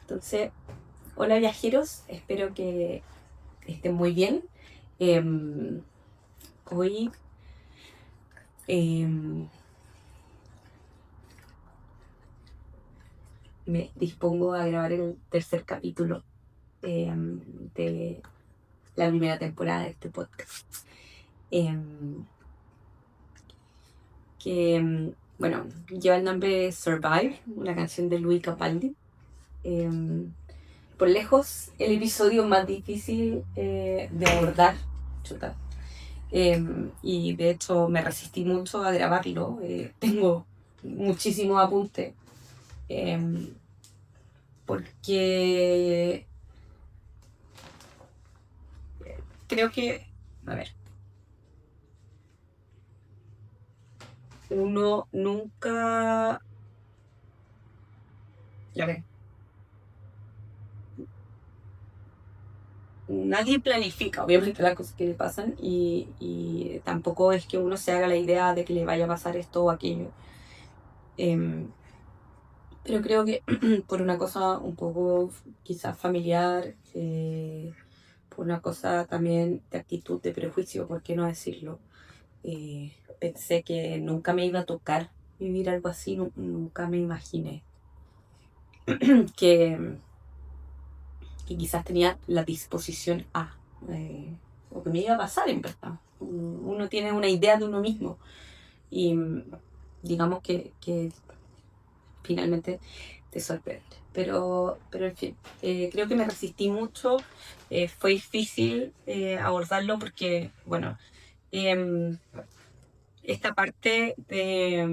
Entonces, hola viajeros, espero que estén muy bien. Hoy em, me dispongo a grabar el tercer capítulo de la primera temporada de este podcast. Bueno, lleva el nombre de Survive, una canción de Luis Capaldi. Por lejos, el episodio más difícil de abordar. Chuta. Y de hecho me resistí mucho a grabarlo. Tengo muchísimos apuntes. Porque creo que, a ver, uno nunca, ya ver, nadie planifica obviamente las cosas que le pasan y tampoco es que uno se haga la idea de que le vaya a pasar esto o aquello. Em, pero creo que por una cosa un poco quizás familiar, por una cosa también de actitud, de prejuicio, ¿por qué no decirlo? Pensé que nunca me iba a tocar vivir algo así, nunca me imaginé que, que quizás tenía la disposición a, o que me iba a pasar en verdad. Uno tiene una idea de uno mismo y digamos que finalmente te sorprende. Pero en fin, creo que me resistí mucho, fue difícil abordarlo porque, bueno, em, esta parte de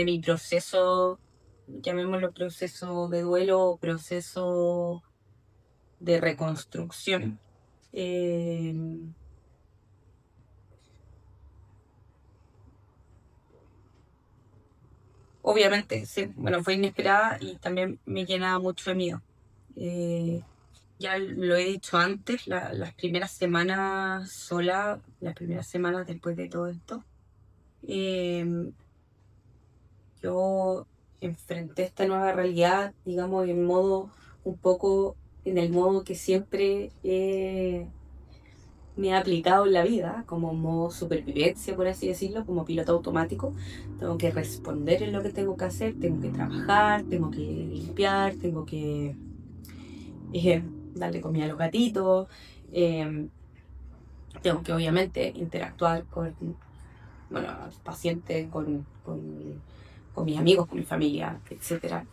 mi proceso, llamémoslo proceso de duelo, proceso de reconstrucción. Eh, Obviamente, sí, bueno, fue inesperada y también me llena mucho de miedo. Eh, ya lo he dicho antes, las primeras semanas sola, las primeras semanas después de todo esto, eh, yo enfrenté esta nueva realidad, digamos, en modo un poco, en el modo que siempre me he aplicado en la vida, como modo supervivencia, por así decirlo, como piloto automático. Tengo que responder en lo que tengo que hacer, tengo que trabajar, tengo que limpiar, tengo que darle comida a los gatitos, eh, tengo que obviamente interactuar con, bueno, pacientes, con mis amigos, con mi familia, etcétera.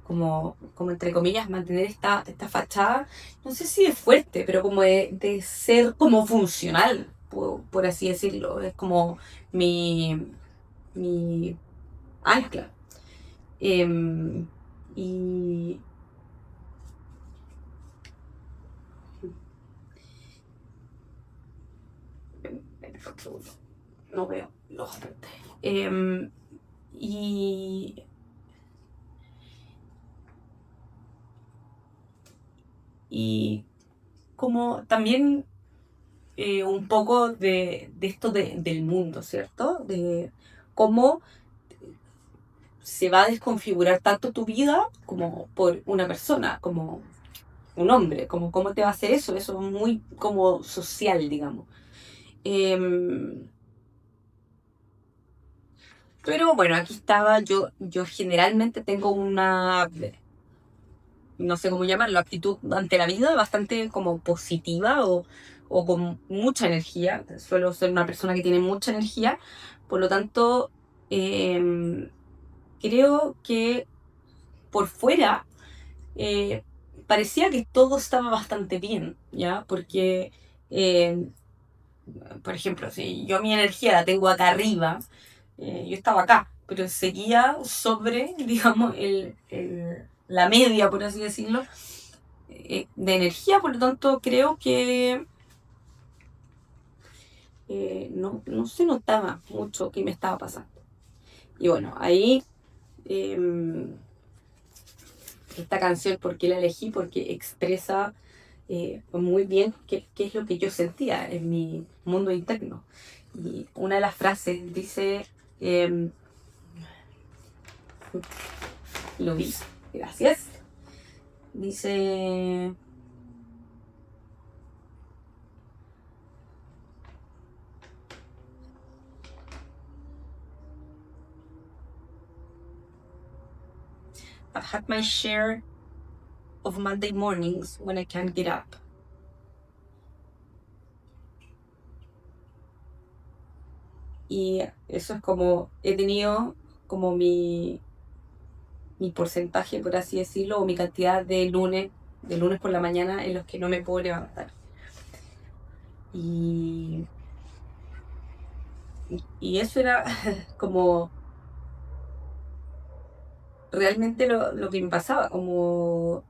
Como entre comillas, mantener esta fachada, no sé si es fuerte, pero como de ser como funcional, por así decirlo. Es como mi ancla. Em, y no veo los apuntes. Y, y como también un poco de esto del mundo, ¿cierto? De cómo se va a desconfigurar tanto tu vida como por una persona, como un hombre, como cómo te va a hacer eso, eso es muy como social, digamos. Em, pero bueno, aquí estaba, yo generalmente tengo una, no sé cómo llamarlo, actitud ante la vida bastante como positiva o con mucha energía. Suelo ser una persona que tiene mucha energía, por lo tanto, creo que por fuera eh, parecía que todo estaba bastante bien, ¿ya? Porque, eh, por ejemplo, si yo mi energía la tengo acá arriba, yo estaba acá, pero seguía sobre, digamos, la media, por así decirlo, de energía, por lo tanto creo que no se notaba mucho qué me estaba pasando. Y bueno, ahí eh, esta canción, ¿por qué la elegí? Porque expresa muy bien qué es lo que yo sentía en mi mundo interno. Y una de las frases dice, eh, Lo vi, gracias. Dice... I've had my share of Monday mornings when I can't get up. Y eso es como, he tenido como mi porcentaje, por así decirlo, o mi cantidad de lunes por la mañana en los que no me puedo levantar. Y eso era como realmente lo que me pasaba, como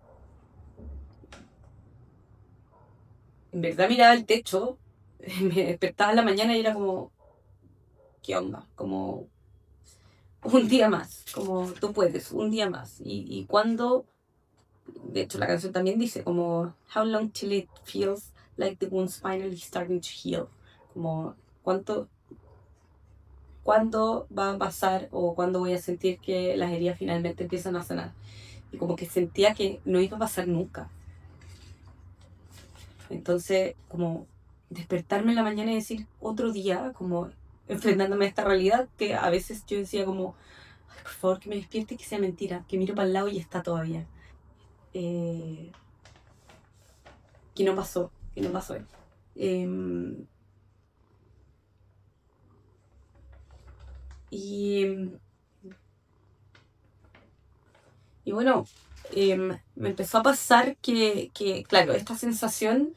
en verdad miraba el techo, me despertaba en la mañana y era como, ¿qué onda? Como un día más, como tú puedes, un día más. Y cuando, de hecho la canción también dice como, how long till it feels like the wound's finally starting to heal, como cuándo va a pasar o cuándo voy a sentir que las heridas finalmente empiezan a sanar. Y como que sentía que no iba a pasar nunca. Entonces, como despertarme en la mañana y decir otro día, como enfrentándome a esta realidad que a veces yo decía como, "Ay, por favor que me despierte y que sea mentira, que miro para el lado y está todavía. Que no pasó. Eh, y, y bueno, me empezó a pasar que, claro, esta sensación,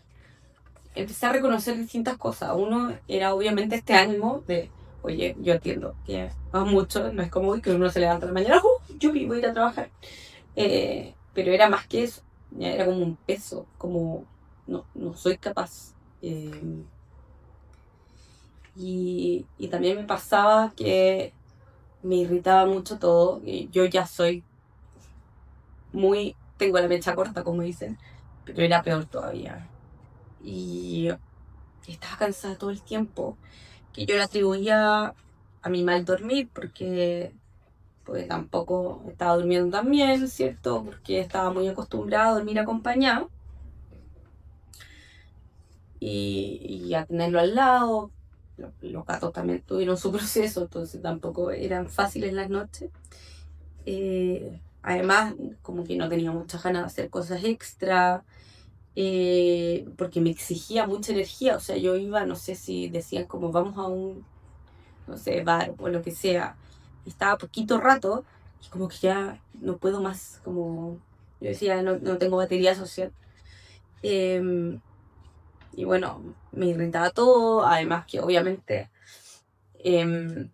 empecé a reconocer distintas cosas. Uno era obviamente este ánimo de, oye, yo entiendo que va mucho, no es como hoy que uno se levanta en la mañana, yo voy a ir a trabajar. Pero era más que eso, ya era como un peso, como no soy capaz. Y también me pasaba que me irritaba mucho todo. Y yo ya soy tengo la mecha corta, como dicen, pero era peor todavía. Y estaba cansada todo el tiempo, que yo le atribuía a mi mal dormir, porque pues tampoco estaba durmiendo tan bien, ¿cierto? Porque estaba muy acostumbrada a dormir acompañada y a tenerlo al lado. Los gatos también tuvieron su proceso, entonces tampoco eran fáciles las noches. Además, como que no tenía muchas ganas de hacer cosas extra, porque me exigía mucha energía. O sea, yo iba, no sé si decían como vamos a un, no sé, bar o lo que sea, y estaba poquito rato y como que ya no puedo más, como yo decía, no tengo batería social. Em, y bueno, me irritaba todo, además que obviamente em,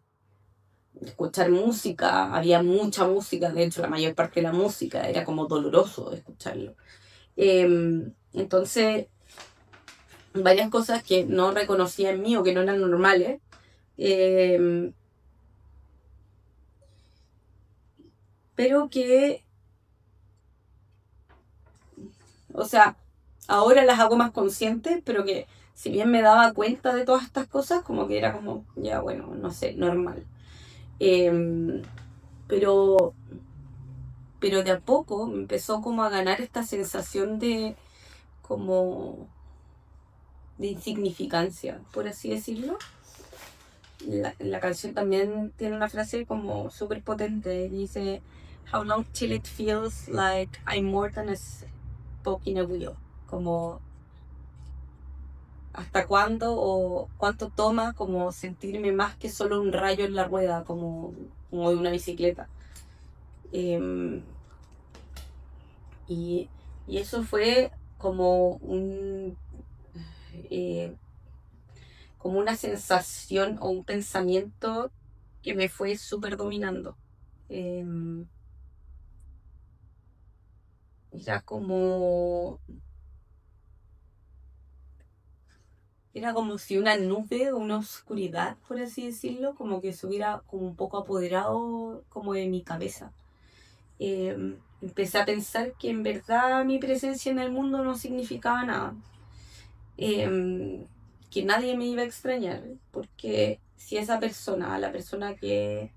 escuchar música, había mucha música, de hecho la mayor parte de la música era como doloroso escucharlo. Entonces, varias cosas que no reconocía en mí o que no eran normales, em, pero que, o sea, ahora las hago más conscientes, pero que si bien me daba cuenta de todas estas cosas, como que era como, ya bueno, no sé, normal. Em, pero, pero de a poco me empezó como a ganar esta sensación de como de insignificancia, por así decirlo. La canción también tiene una frase como súper potente. Dice, how long till it feels like I'm more than a spoke in a wheel. Como, ¿hasta cuándo o cuánto toma como sentirme más que solo un rayo en la rueda, como de una bicicleta? Em, y, y eso fue como eh, como una sensación o un pensamiento que me fue súper dominando. Em, Era era como si una nube o una oscuridad, por así decirlo, como que se hubiera como un poco apoderado como de mi cabeza. Empecé a pensar que en verdad mi presencia en el mundo no significaba nada. Eh, que nadie me iba a extrañar, porque si esa persona, la persona que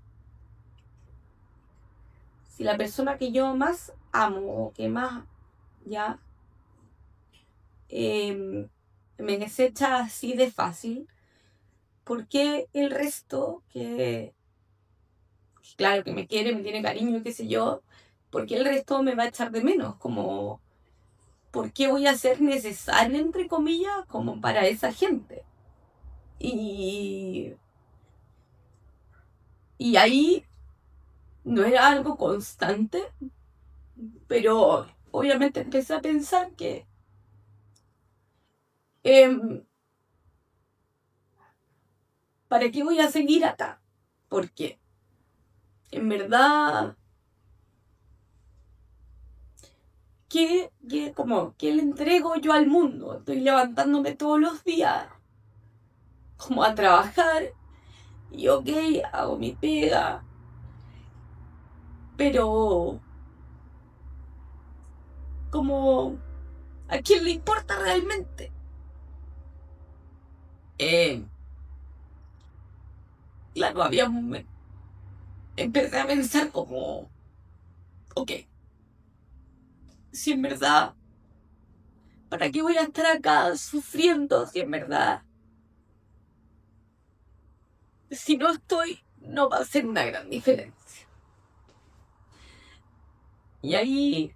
si la persona que yo más amo o que más ya me desecha así de fácil, ¿por qué el resto que claro, que me quiere, me tiene cariño, qué sé yo, por qué el resto me va a echar de menos? Como, ¿por qué voy a ser necesaria, entre comillas, como para esa gente? Y, y ahí no era algo constante, pero obviamente empecé a pensar que em, ¿para qué voy a seguir acá? Porque en verdad, ¿qué le entrego yo al mundo? Estoy levantándome todos los días como a trabajar y ok, hago mi pega, pero como ¿a quién le importa realmente? Eh, claro, había un momento, empecé a pensar como, ok, si en verdad, ¿para qué voy a estar acá sufriendo si en verdad, si no estoy, no va a ser una gran diferencia? Y ahí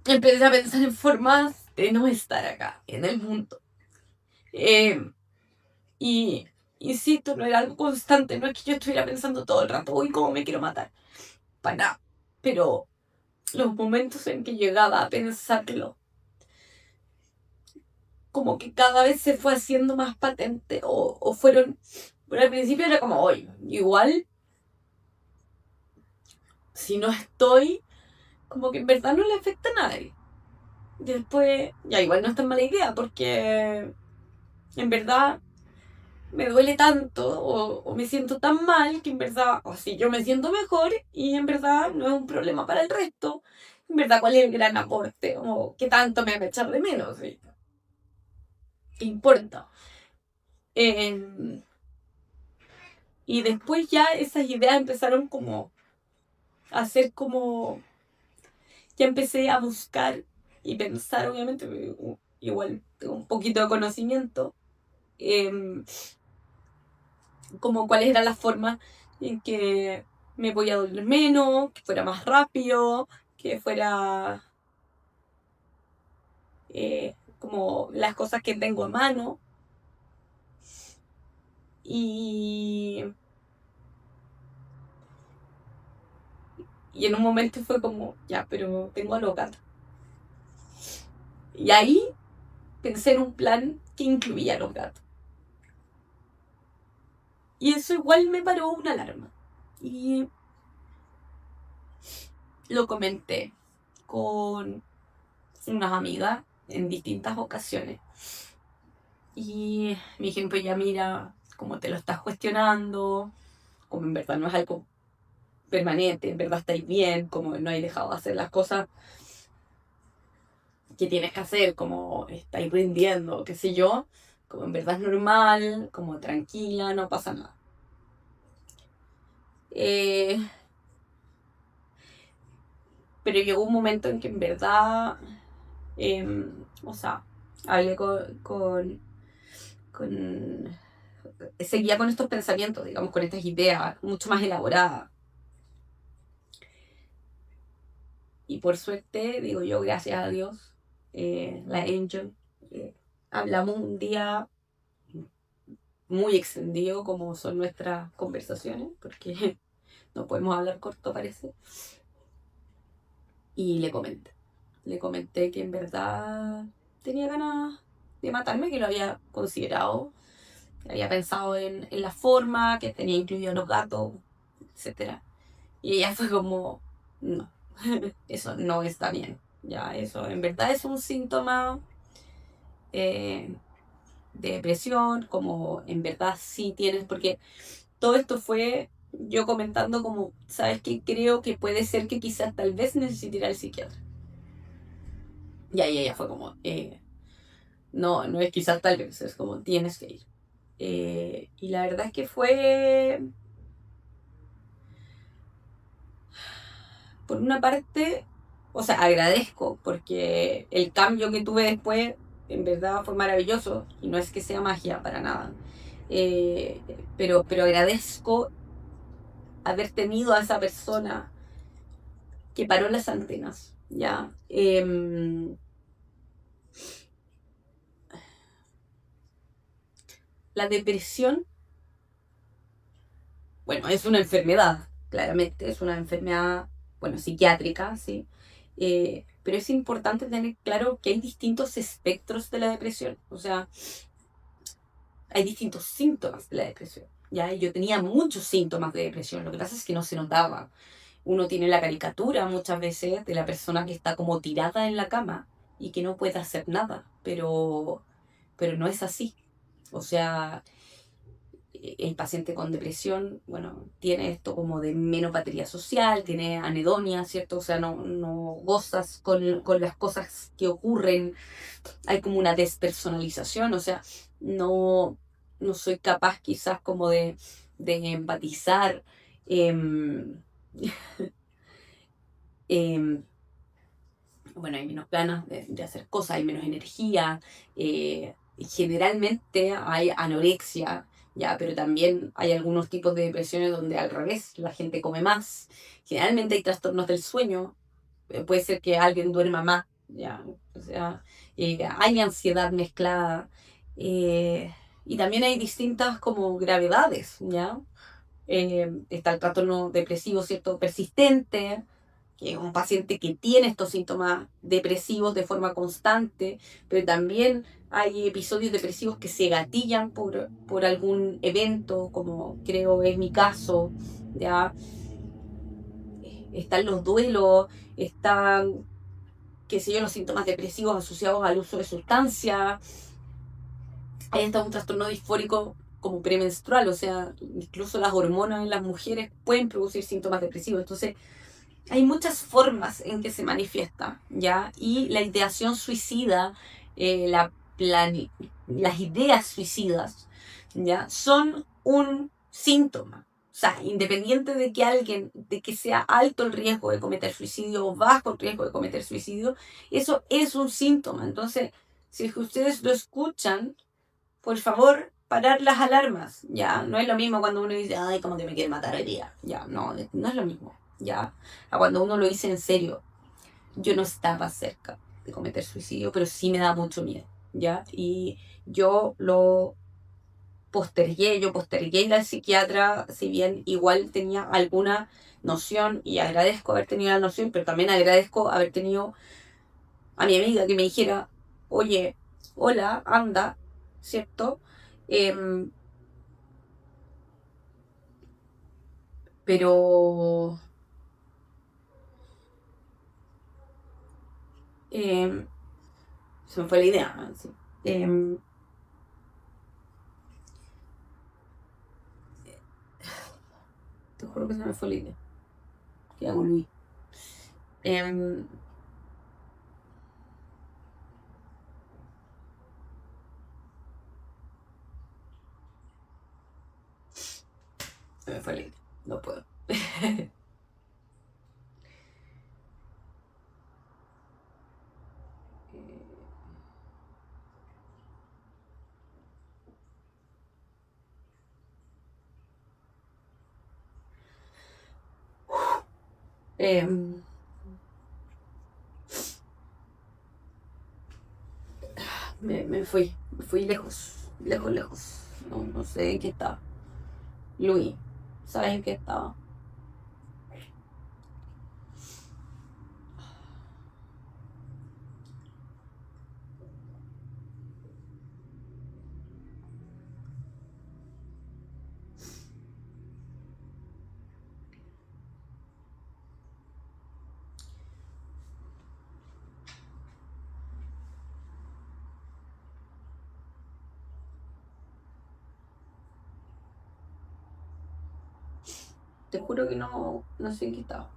empecé a pensar en formas de no estar acá, en el mundo. Eh, y insisto, no era algo constante, no es que yo estuviera pensando todo el rato, uy, cómo me quiero matar, para nada. Pero los momentos en que llegaba a pensarlo, como que cada vez se fue haciendo más patente o fueron, bueno, al principio era como, oye, igual, si no estoy, como que en verdad no le afecta a nadie. Después, ya igual no es tan mala idea porque en verdad me duele tanto o me siento tan mal que en verdad, o si yo me siento mejor y en verdad no es un problema para el resto, en verdad cuál es el gran aporte o qué tanto me va a echar de menos, ¿sí? ¿Qué importa? Eh, y después ya esas ideas empezaron como a ser como, ya empecé a buscar y pensar, obviamente, igual tengo un poquito de conocimiento, eh, como cuáles eran las formas en que me podía doler menos, que fuera más rápido, que fuera como las cosas que tengo a mano. Y, y en un momento fue como, ya, pero tengo a los gatos. Y ahí pensé en un plan que incluía a los gatos. Y eso igual me paró una alarma. Y lo comenté con unas amigas en distintas ocasiones. Y me dijeron, pues ya mira, como te lo estás cuestionando, como en verdad no es algo permanente, en verdad estáis bien, como no hay dejado de hacer las cosas que tienes que hacer, como estáis rindiendo, qué sé yo, como en verdad es normal, como tranquila, no pasa nada. Eh, pero llegó un momento en que en verdad, o sea, hablé con seguía con estos pensamientos, digamos, con estas ideas mucho más elaboradas. Y por suerte, digo yo, gracias a Dios, la Angel, eh, hablamos un día muy extendido como son nuestras conversaciones, porque no podemos hablar corto, parece. Y le comenté que en verdad tenía ganas de matarme, que lo había considerado, que había pensado en la forma, que tenía incluido los gatos, etcétera. Y ella fue como, no, eso no está bien. Ya, eso en verdad es un síntoma eh, de depresión, como en verdad sí tienes, porque todo esto fue yo comentando como, ¿sabes qué? Creo que puede ser que quizás tal vez necesite ir al psiquiatra. Y ahí ella fue como, no, no es quizás tal vez, es como tienes que ir. Y la verdad es que fue por una parte, o sea, agradezco porque el cambio que tuve después en verdad fue maravilloso y no es que sea magia para nada. Eh, pero agradezco haber tenido a esa persona que paró las antenas, ¿ya? La depresión, bueno, es una enfermedad, claramente, es una enfermedad, bueno, psiquiátrica, sí. Pero es importante tener claro que hay distintos espectros de la depresión, o sea, hay distintos síntomas de la depresión. Ya, y yo tenía muchos síntomas de depresión, lo que pasa es que no se notaba. Uno tiene la caricatura muchas veces de la persona que está como tirada en la cama y que no puede hacer nada, pero no es así. O sea, el paciente con depresión, bueno, tiene esto como de menopatía social, tiene anedonia, ¿cierto? O sea, no gozas con las cosas que ocurren, hay como una despersonalización, o sea, no, no soy capaz quizás como de empatizar. em, em, bueno, hay menos ganas de hacer cosas, hay menos energía, generalmente hay anorexia, ya, pero también hay algunos tipos de depresiones donde al revés, la gente come más, generalmente hay trastornos del sueño, puede ser que alguien duerma más, ya, o sea, hay ansiedad mezclada, eh, y también hay distintas como gravedades, ya, está el trastorno depresivo, ¿cierto? Persistente, que es un paciente que tiene estos síntomas depresivos de forma constante, pero también hay episodios depresivos que se gatillan por algún evento, como creo es mi caso, ya están los duelos, están, qué sé yo, los síntomas depresivos asociados al uso de sustancias, hay hasta un trastorno disfórico como premenstrual, o sea, incluso las hormonas en las mujeres pueden producir síntomas depresivos. Entonces, hay muchas formas en que se manifiesta, ¿ya? Y la ideación suicida, las ideas suicidas, ¿ya? Son un síntoma. O sea, independiente de que alguien, de que sea alto el riesgo de cometer suicidio o bajo el riesgo de cometer suicidio, eso es un síntoma. Entonces, si es que ustedes lo escuchan, por favor, parar las alarmas, ya, no es lo mismo cuando uno dice, ay, como que me quiere matar hoy día, ya, no es lo mismo, ya, a cuando uno lo dice en serio, yo no estaba cerca de cometer suicidio, pero sí me da mucho miedo, ya, y yo lo yo postergué ir al psiquiatra, si bien igual tenía alguna noción, y agradezco haber tenido la noción, pero también agradezco haber tenido a mi amiga que me dijera, oye, hola, anda, ¿cierto? Em, pero em, se me fue la idea, ¿no? Sí. Em, te juro que se me fue la idea. ¿Qué hago, Luis? Em, se me fue la idea. No puedo. Em, me fui lejos, lejos, lejos. No sé en qué estaba. Luis, ¿sabes en qué estaba? Te juro que no sé en qué estaba.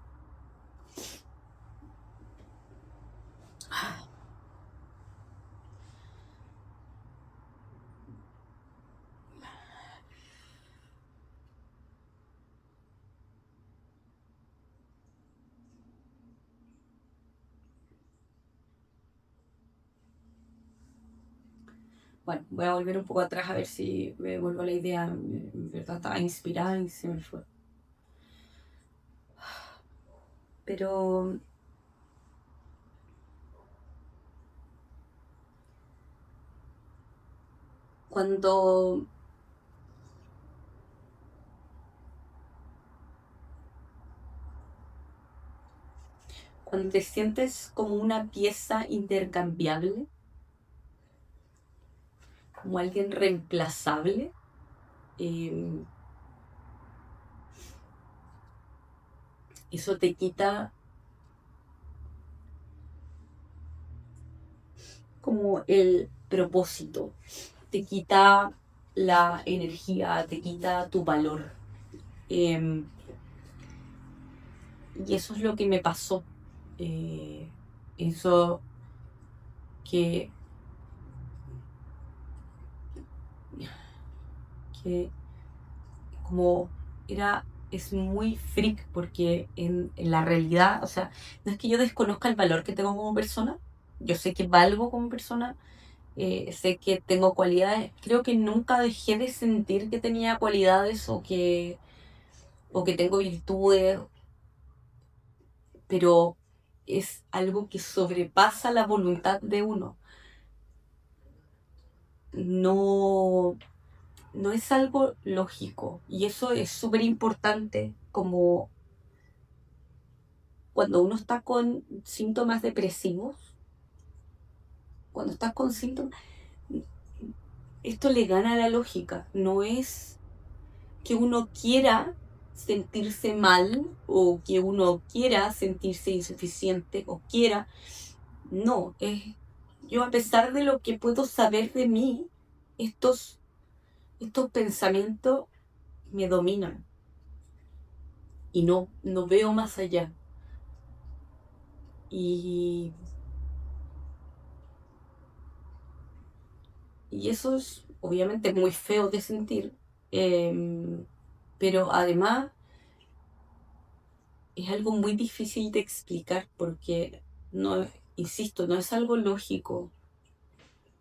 Bueno, voy a volver un poco atrás a ver si me vuelvo a la idea. En verdad estaba inspirada y se me fue. Pero cuando, cuando te sientes como una pieza intercambiable, como alguien reemplazable, eh, eso te quita como el propósito, te quita la energía, te quita tu valor. Eh, y eso es lo que me pasó. Eh, eso que, que como era, es muy freak porque en la realidad, o sea, no es que yo desconozca el valor que tengo como persona, yo sé que valgo como persona, sé que tengo cualidades, creo que nunca dejé de sentir que tenía cualidades o que tengo virtudes, pero es algo que sobrepasa la voluntad de uno. No, no es algo lógico y eso es súper importante como cuando uno está con síntomas depresivos, cuando estás con síntomas, esto le gana a la lógica. No es que uno quiera sentirse mal o que uno quiera sentirse insuficiente o quiera. No, es yo a pesar de lo que puedo saber de mí, estos, estos pensamientos me dominan y no veo más allá. Y, y eso es obviamente muy feo de sentir, em, pero además es algo muy difícil de explicar porque no, insisto, no es algo lógico.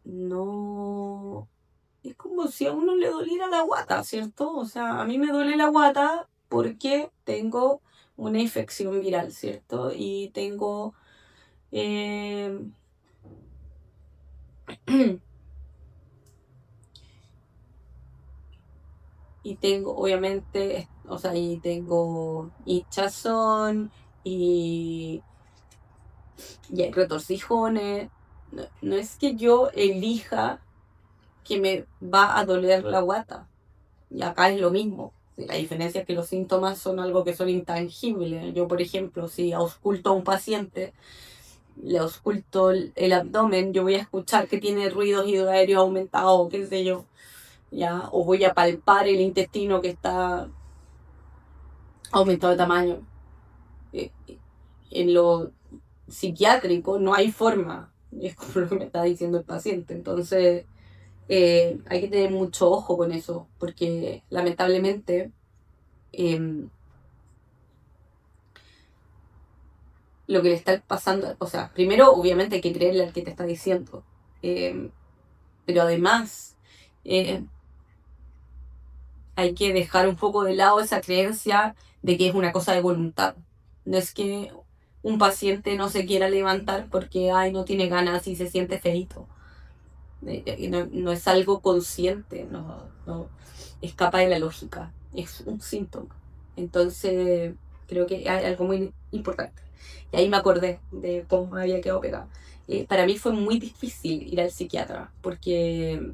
No, es como si a uno le doliera la guata, ¿cierto? O sea, a mí me duele la guata porque tengo una infección viral, ¿cierto? Y tengo eh, y tengo, obviamente, o sea, y tengo hinchazón y, y hay retorcijones. No, no es que yo elija que me va a doler la guata. Y acá es lo mismo. La diferencia es que los síntomas son algo que son intangibles. Yo, por ejemplo, si ausculto a un paciente, le ausculto el abdomen, yo voy a escuchar que tiene ruidos hidroaéreos aumentados, qué sé yo, ¿ya? O voy a palpar el intestino que está aumentado de tamaño. Eh, En lo psiquiátrico no hay forma, es como lo que me está diciendo el paciente. Entonces, hay que tener mucho ojo con eso, porque lamentablemente eh, lo que le está pasando, o sea, primero obviamente hay que creerle al que te está diciendo, eh, pero además eh, hay que dejar un poco de lado esa creencia de que es una cosa de voluntad. No es que un paciente no se quiera levantar porque ay, no tiene ganas y se siente feíto. No, no es algo consciente, no escapa de la lógica, es un síntoma. Entonces, creo que hay algo muy importante. Y ahí me acordé de cómo me había quedado pegada. Para mí fue muy difícil ir al psiquiatra porque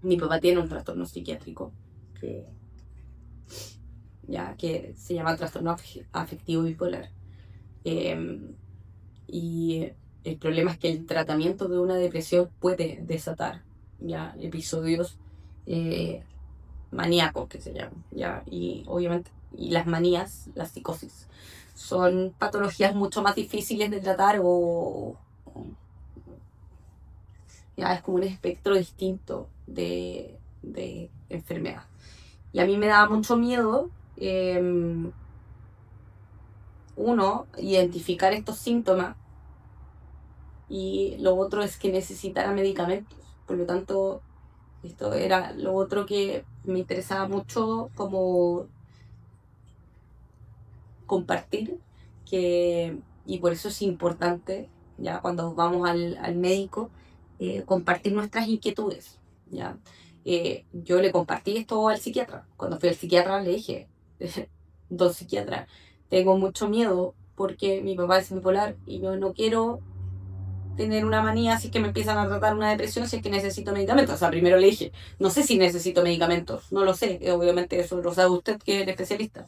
mi papá tiene un trastorno psiquiátrico que, que se llama trastorno afectivo bipolar. Eh, y el problema es que el tratamiento de una depresión puede desatar ya episodios eh, maníacos que se llaman, ya, y obviamente, y las manías, la psicosis, son patologías mucho más difíciles de tratar o ya es como un espectro distinto de enfermedad. Y a mí me daba mucho miedo, uno, identificar estos síntomas y lo otro es que necesitara medicamentos. Por lo tanto, esto era lo otro que me interesaba mucho como compartir, y por eso es importante, ya cuando vamos al médico, compartir nuestras inquietudes, ¿ya? Yo le compartí esto al psiquiatra. Cuando fui al psiquiatra le dije, don psiquiatra, tengo mucho miedo porque mi papá es bipolar y yo no quiero tener una manía si es que me empiezan a tratar una depresión, si es que necesito medicamentos. O sea, primero le dije, no sé si necesito medicamentos, no lo sé, obviamente eso lo sabe usted que es el especialista.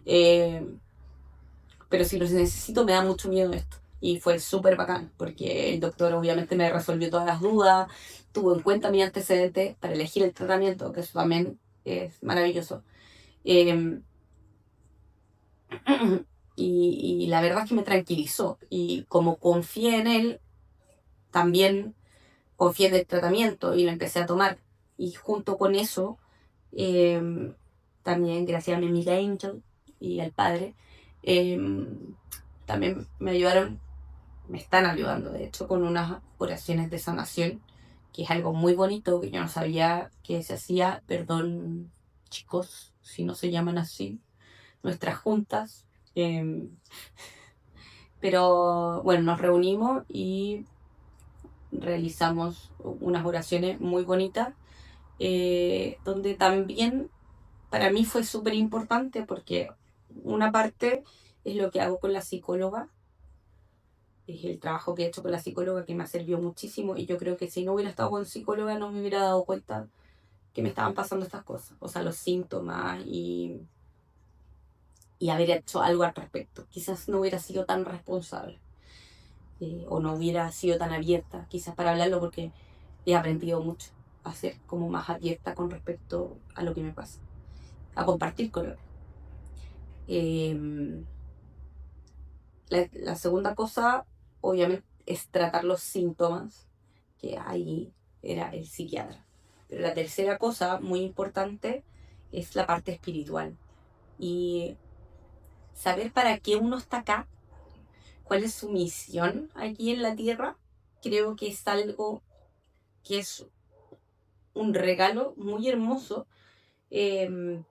Eh, pero si los necesito me da mucho miedo esto. Y fue súper bacán, porque el doctor obviamente me resolvió todas las dudas, tuvo en cuenta mi antecedente para elegir el tratamiento, que eso también es maravilloso. Eh, y la verdad es que me tranquilizó. Y como confié en él, también confié en el tratamiento y lo empecé a tomar. Y junto con eso, eh, también gracias a mi amiga Angel y al padre, eh, también me ayudaron, me están ayudando, de hecho, con unas oraciones de sanación, que es algo muy bonito que yo no sabía que se hacía. Perdón, chicos, si no se llaman así, nuestras juntas. eh, pero bueno, nos reunimos y realizamos unas oraciones muy bonitas, donde también para mí fue súper importante porque una parte es lo que hago con la psicóloga, es el trabajo que he hecho con la psicóloga que me ha servido muchísimo, y yo creo que si no hubiera estado con psicóloga no me hubiera dado cuenta que me estaban pasando estas cosas, o sea, los síntomas, y haber hecho algo al respecto. Quizás no hubiera sido tan responsable, o no hubiera sido tan abierta, quizás para hablarlo, porque he aprendido mucho a ser como más abierta con respecto a lo que me pasa, a compartir con él. Eh, la segunda cosa, obviamente, es tratar los síntomas, que ahí era el psiquiatra. Pero la tercera cosa, muy importante, es la parte espiritual. Y saber para qué uno está acá, cuál es su misión aquí en la tierra, creo que es algo que es un regalo muy hermoso, eh,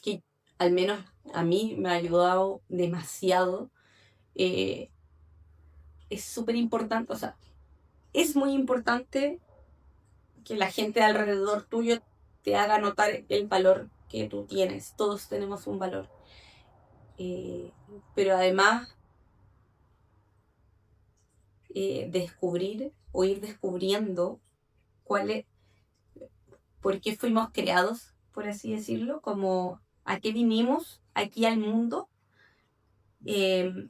que al menos a mí me ha ayudado demasiado. Eh, es súper importante, o sea, es muy importante que la gente alrededor tuyo te haga notar el valor que tú tienes. Todos tenemos un valor. Eh, pero además, descubrir o ir descubriendo cuál es, por qué fuimos creados, por así decirlo, como a qué vinimos aquí al mundo. eh,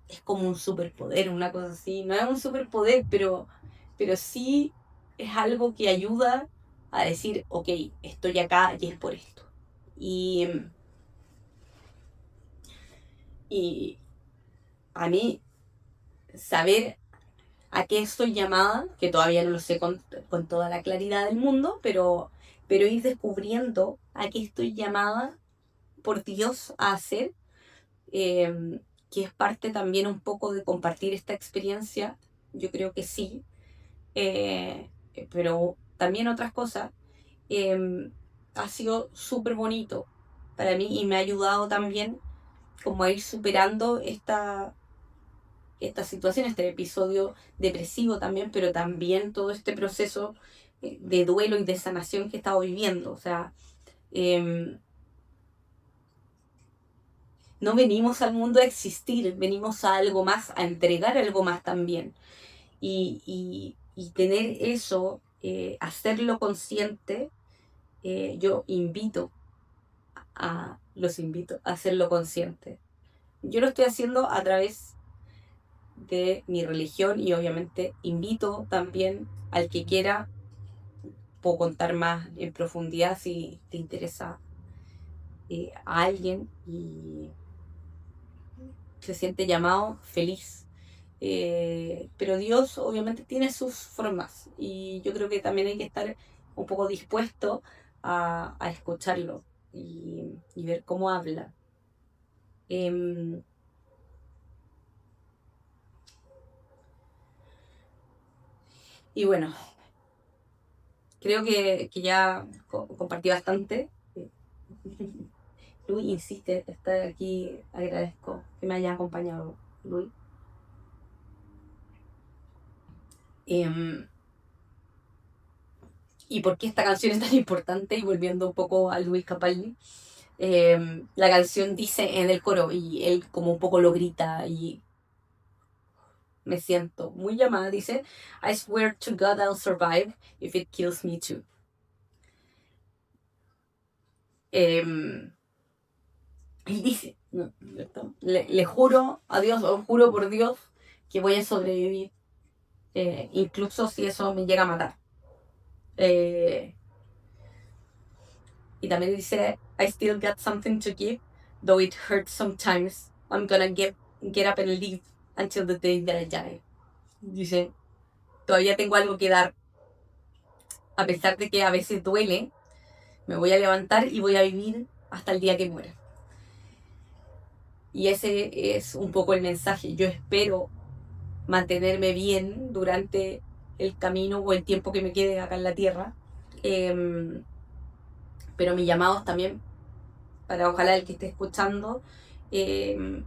es como un superpoder, una cosa así. No es un superpoder, pero sí es algo que ayuda a decir, ok, estoy acá y es por esto. Y, y a mí, saber a qué estoy llamada, que todavía no lo sé con toda la claridad del mundo, pero ir descubriendo a qué estoy llamada por Dios a hacer, eh, que es parte también un poco de compartir esta experiencia, yo creo que sí. Pero también otras cosas, eh, ha sido súper bonito para mí y me ha ayudado también como a ir superando esta situación, este episodio depresivo también, pero también todo este proceso, de duelo y de sanación que he estado viviendo. O sea, eh, no venimos al mundo a existir, venimos a algo más, a entregar algo más también. Y tener eso, hacerlo consciente, yo los invito a hacerlo consciente. Yo lo estoy haciendo a través de mi religión y obviamente invito también al que quiera, puedo contar más en profundidad si te interesa, a alguien y se siente llamado, feliz. Pero Dios obviamente tiene sus formas y yo creo que también hay que estar un poco dispuesto a escucharlo y ver cómo habla. Em, Y bueno, creo que ya compartí bastante. Luis insiste en estar aquí, agradezco que me haya acompañado, Luis. Y por qué esta canción es tan importante, y volviendo un poco a Luis Capaldi, la canción dice en el coro, y él como un poco lo grita, y me siento muy llamada, dice: I swear to God I'll survive if it kills me too. Él dice, no, le juro a Dios, o juro por Dios, que voy a sobrevivir, incluso si eso me llega a matar. Y también dice: I still got something to give, though it hurts sometimes. I'm gonna get up and live until the day that I die. Dice: todavía tengo algo que dar, a pesar de que a veces duele, me voy a levantar y voy a vivir hasta el día que muera. Y ese es un poco el mensaje. Yo espero mantenerme bien durante el camino o el tiempo que me quede acá en la tierra. Pero mi llamado es también para, ojalá el que esté escuchando, que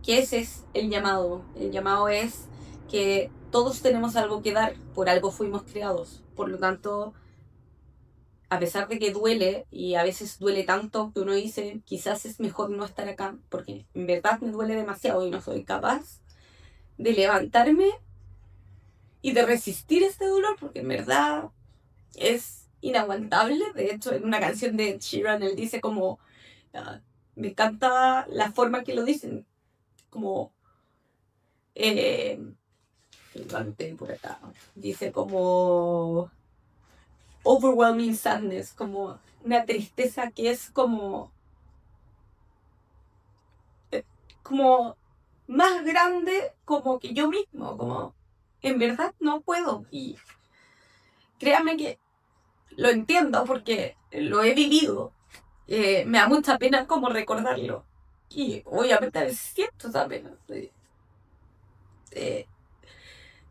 ese es el llamado. El llamado es que todos tenemos algo que dar, por algo fuimos creados. Por lo tanto, a pesar de que duele, y a veces duele tanto que uno dice, quizás es mejor no estar acá, porque en verdad me duele demasiado y no soy capaz de levantarme y de resistir este dolor, porque en verdad es inaguantable. De hecho, en una canción de Ed Sheeran, él dice como, me encanta la forma que lo dicen, como, por acá, dice como overwhelming sadness, como una tristeza que es como más grande como que yo mismo, como en verdad no puedo. Y créanme que lo entiendo porque lo he vivido. Me da mucha pena como recordarlo. Y obviamente a veces siento esa pena.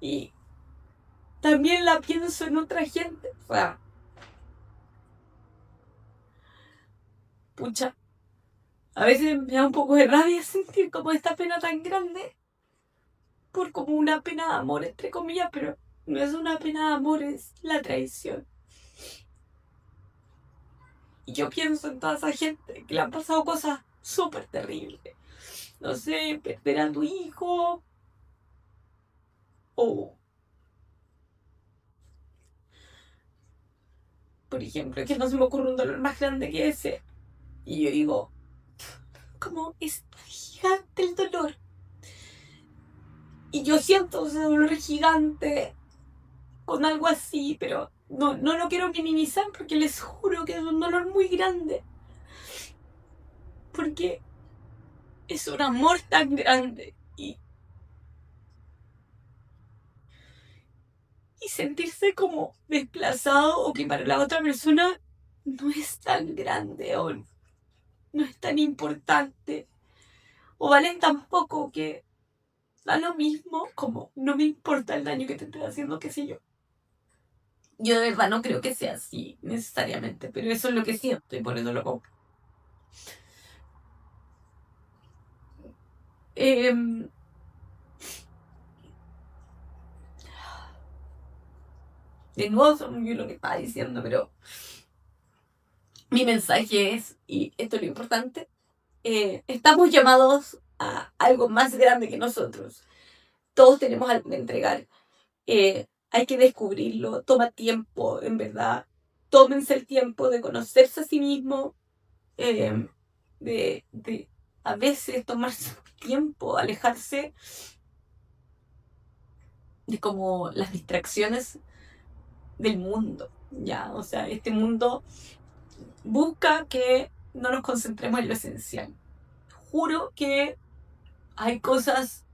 Y también la pienso en otra gente. O sea, pucha, a veces me da un poco de rabia sentir como esta pena tan grande por como una pena de amor, entre comillas, pero no es una pena de amor, es la traición. Y yo pienso en toda esa gente que le han pasado cosas súper terribles. No sé, perder a tu hijo, o, por ejemplo, que no se me ocurre un dolor más grande que ese. Y yo digo, ¿cómo es gigante el dolor? Y yo siento ese dolor gigante con algo así, pero no lo quiero minimizar porque les juro que es un dolor muy grande. Porque es un amor tan grande. Y sentirse como desplazado, o que para la otra persona no es tan grande o no es tan importante o valen tan poco que da lo mismo, como no me importa el daño que te estoy haciendo, qué sé yo. Yo de verdad no creo que sea así necesariamente, pero eso es lo que siento y por eso lo compro. De nuevo son yo lo que estaba diciendo, pero mi mensaje es, y esto es lo importante, estamos llamados a algo más grande que nosotros. Todos tenemos algo que entregar. Hay que descubrirlo, toma tiempo, en verdad. Tómense el tiempo de conocerse a sí mismo, de a veces tomarse tiempo, alejarse de como las distracciones del mundo, ¿ya? O sea, este mundo busca que no nos concentremos en lo esencial. Juro que hay cosas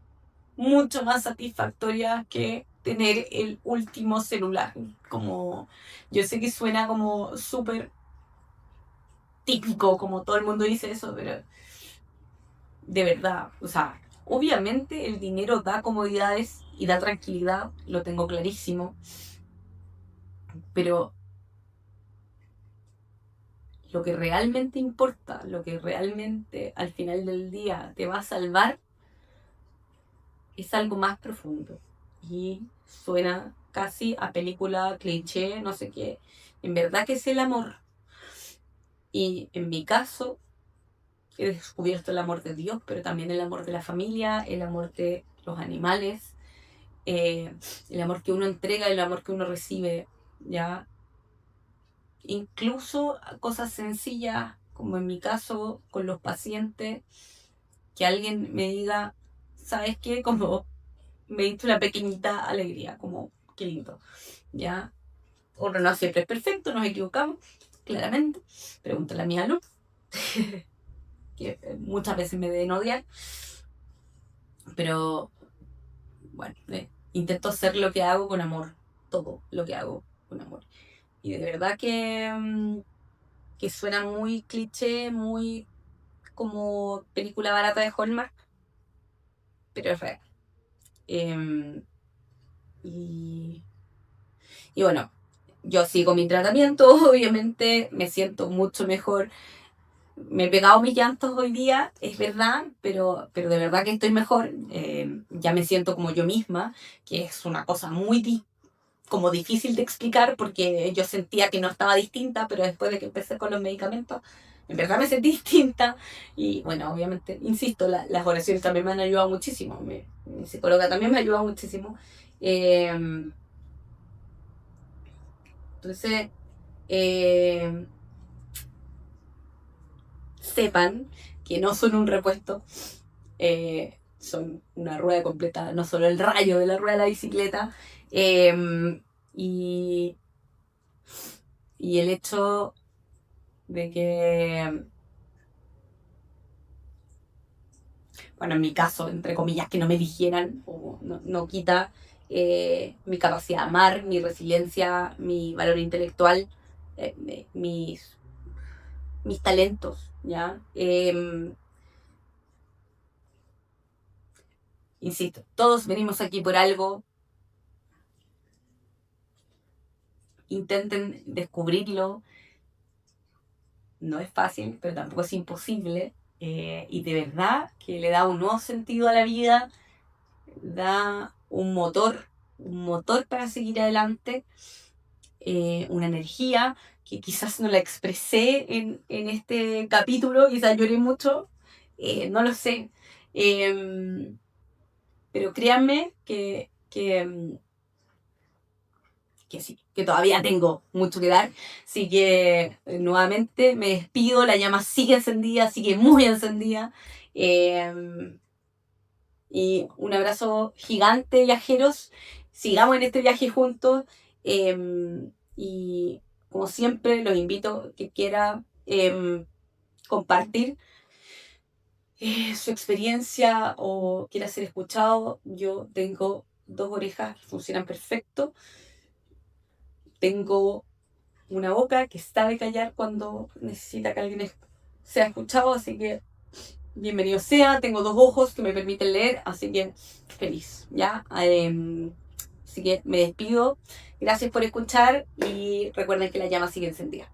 mucho más satisfactorias que tener el último celular. Como, yo sé que suena como súper típico, como todo el mundo dice eso, pero de verdad, o sea, Obviamente el dinero da comodidades y da tranquilidad, lo tengo clarísimo, pero lo que realmente importa, lo que realmente al final del día te va a salvar, es algo más profundo. Y suena casi a película cliché, no sé qué. En verdad que es el amor. Y en mi caso, he descubierto el amor de Dios, pero también el amor de la familia, el amor de los animales, el amor que uno entrega, el amor que uno recibe, ¿ya? Incluso cosas sencillas, como en mi caso con los pacientes, que alguien me diga, ¿sabes qué? Como me diste una pequeñita alegría, como qué lindo, ¿ya? Uno no siempre es perfecto, nos equivocamos, claramente. Pregúntale a mi alumno, que muchas veces me deben odiar, pero bueno, intento hacer lo que hago con amor, todo lo que hago con amor. Y de verdad que suena muy cliché, muy como película barata de Hallmark, pero es real. Eh, y, y bueno, yo sigo mi tratamiento, obviamente me siento mucho mejor. Me he pegado mis llantos hoy día, es verdad, pero de verdad que estoy mejor. Ya me siento como yo misma, que es una cosa muy como difícil de explicar porque yo sentía que no estaba distinta, pero después de que empecé con los medicamentos, en verdad me sentí distinta. Y bueno, obviamente, insisto, las oraciones también me han ayudado muchísimo. Mi psicóloga también me ha ayudado muchísimo. Eh, entonces, eh, sepan que no son un repuesto, son una rueda completa, no solo el rayo de la rueda de la bicicleta. Eh, y, y el hecho de que, bueno, en mi caso, entre comillas, que no me dijeran, o no quita mi capacidad de amar, mi resiliencia, mi valor intelectual, mis talentos, ¿ya? Insisto, todos venimos aquí por algo, intenten descubrirlo, no es fácil, pero tampoco es imposible, y de verdad que le da un nuevo sentido a la vida, da un motor para seguir adelante, una energía que quizás no la expresé en este capítulo, quizás lloré mucho, no lo sé. Eh, pero créanme que sí, que todavía tengo mucho que dar. Así que nuevamente me despido, la llama sigue encendida, sigue muy encendida. Eh, y un abrazo gigante, viajeros. Sigamos en este viaje juntos. Y como siempre, los invito a que quiera compartir su experiencia o quiera ser escuchado. Yo tengo dos orejas que funcionan perfecto. Tengo una boca que sabe callar cuando necesita que alguien sea escuchado, así que bienvenido sea. Tengo dos ojos que me permiten leer, así que feliz, ¿ya? Así que me despido. Gracias por escuchar y recuerden que la llama sigue encendida.